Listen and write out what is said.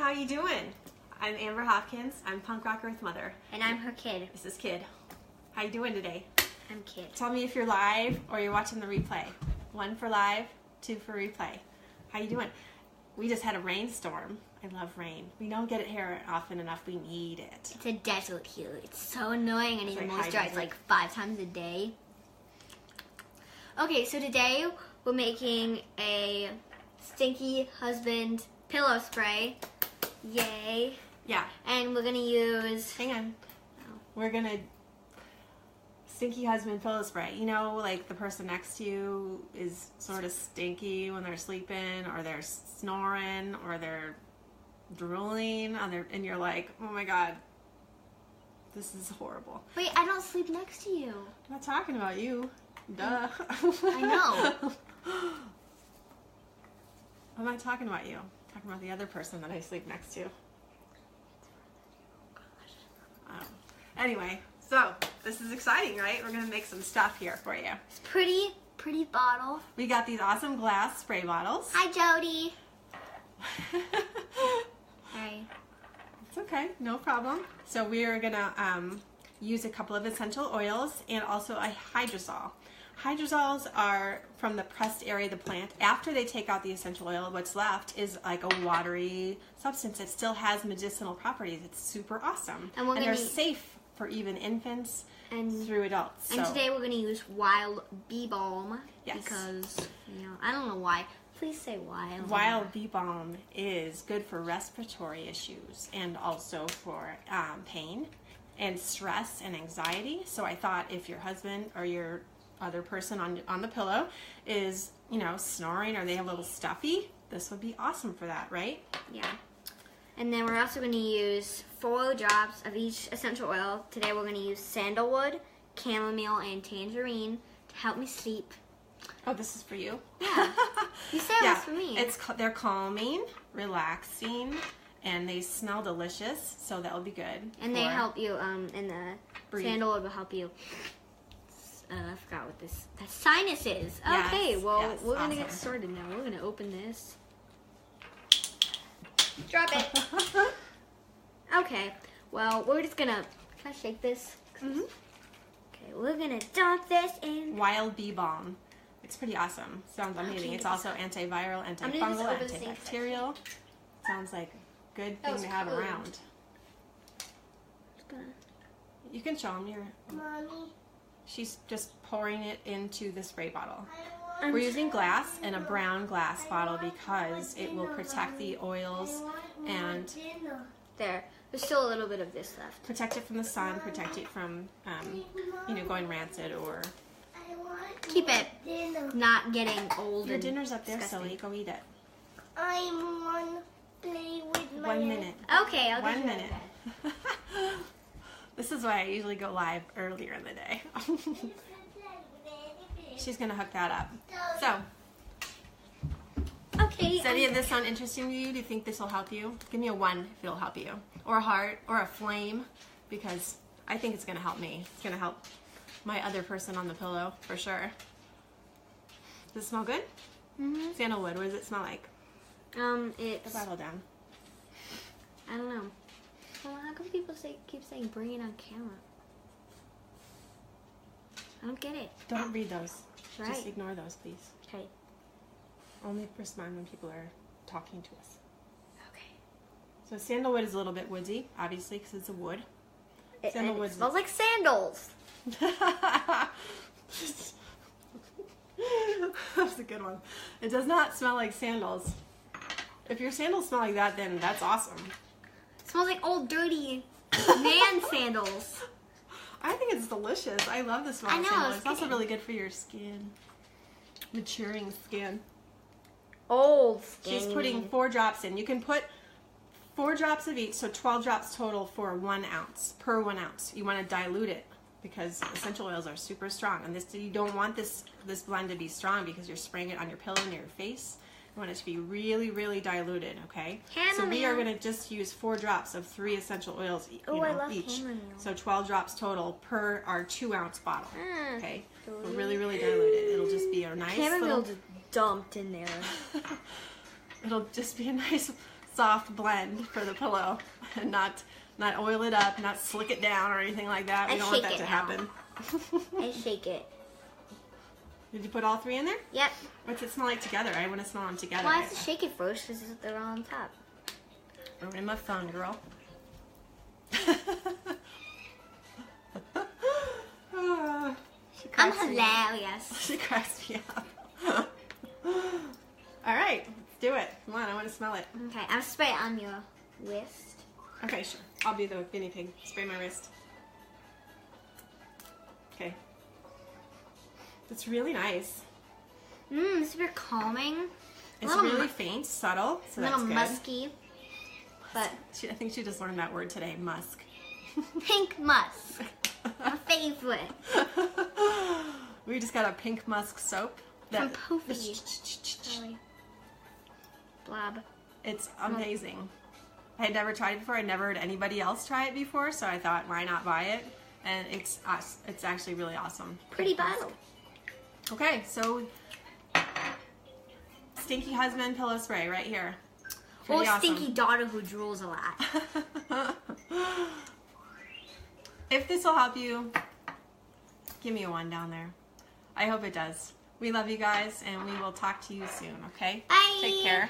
how you doing? I'm Amber Hopkins. I'm Punk Rock Earth Mother. And I'm her kid. This is Kid. How you doing today? I'm Kid. Tell me if you're live or you're watching the replay. 1 for live, 2 for replay. How you doing? We just had a rainstorm. I love rain. We don't get it here often enough. We need it. It's a desert here. It's so annoying. I need to like moisturize like 5 times a day. Okay, so today we're making a stinky husband pillow spray. Yay. Yeah. And we're going to use... Hang on. We're going to... Stinky husband pillow spray. You know, like the person next to you is sort of stinky when they're sleeping, or they're snoring, or they're drooling, and you're like, oh my god, this is horrible. Wait, I don't sleep next to you. I'm not talking about you. Duh. I know. I'm not talking about you. I'm talking about the other person that I sleep next to. Anyway, so this is exciting, right? We're going to make some stuff here for you. It's pretty bottle. We got these awesome glass spray bottles. Hi, Jody. Hi. It's okay, no problem. So we are going to use a couple of essential oils and also a hydrosol. Hydrosols are from the pressed area of the plant. After they take out the essential oil, what's left is like a watery substance. It still has medicinal properties. It's super awesome. And they're safe for even infants and through adults. And today we're going to use wild bee balm. Yes. Because, you know, I don't know why. Please say why. Wild bee balm is good for respiratory issues and also for pain and stress and anxiety. So I thought if your husband or your other person on the pillow is, you know, snoring or they have a little stuffy, this would be awesome for that, right? Yeah. And then we're also going to use 4 drops of each essential oil. Today we're going to use sandalwood, chamomile, and tangerine to help me sleep. Oh, this is for you? Yeah. You said it was for me. They're calming, relaxing, and they smell delicious, so that will be good. And they help you, and the sandalwood will help you. I forgot what the sinus is. Yes, okay, well, yes, we're going to get started now. We're going to open this. Drop it. Okay, well, we're just going to... Can I shake this? Mm-hmm. Okay, we're going to dump this in. Wild bee balm. It's pretty awesome. Sounds amazing. It's also antiviral, antifungal, antibacterial. Sounds like a good thing to have around. You can show them your... Mommy. She's just pouring it into the spray bottle. We're using glass and a brown glass bottle because it will protect the oils and there's still a little bit of this left. Protect it from the sun, protect it from, you know, going rancid or... Keep it not getting old. Your dinner's up there, silly. Go eat it. I want to play with my... 1 minute. Okay, I'll get 1 minute. This is why I usually go live earlier in the day. She's going to hook that up. So, okay. does any of this sound interesting to you? Do you think this will help you? Give me a 1 if it'll help you. Or a heart, or a flame, because I think it's going to help me. It's going to help my other person on the pillow, for sure. Does it smell good? Mm-hmm. Sandalwood, what does it smell like? It's... Put the bottle down. I don't know. Well, how come people keep saying bring it on camera? I don't get it. Don't read those. Right. Just ignore those, please. Okay. Only respond when people are talking to us. Okay. So sandalwood is a little bit woodsy, obviously, because it's a wood. Sandalwood smells like sandals. That was a good one. It does not smell like sandals. If your sandals smell like that, then that's awesome. It smells like old dirty man sandals. I think it's delicious. I love the smell of sandals. It's also really good for your skin. Maturing skin. Old skin. She's putting 4 drops in. You can put 4 drops of each, so 12 drops total for 1 ounce, per 1 ounce. You want to dilute it because essential oils are super strong. And you don't want this blend to be strong because you're spraying it on your pillow and your face. You want it to be really, really diluted, okay? So we are going to just use 4 drops of 3 essential oils each. So 12 drops total per our 2-ounce bottle, okay? We'll really, really dilute it. It'll just be a nice chamomile just dumped in there. It'll just be a nice soft blend for the pillow, and not oil it up, not slick it down or anything like that. We don't want that to happen. I shake it. Did you put all 3 in there? Yep. What's it smell like together? I want to smell them together. Well, I have to shake it first because they're all on top. I'm in my phone, girl. I'm hilarious. She cracks me up. All right, let's do it. Come on, I want to smell it. Okay, I'll spray it on your wrist. Okay, sure. I'll be the guinea pig. Spray my wrist. Okay. It's really nice. Super calming. It's really faint, subtle, so that's a little good. musky. But I think she just learned that word today, musk. pink musk. My favorite. We just got a pink musk soap. From Poofy. Blob. It's amazing. I had never tried it before. I'd never heard anybody else try it before, so I thought, why not buy it? And it's actually really awesome. Pretty bottle. Okay, so Stinky Husband Pillow Spray right here. Pretty awesome. Stinky Daughter who drools a lot. If this will help you, give me a 1 down there. I hope it does. We love you guys, and we will talk to you soon, okay? Bye. Take care.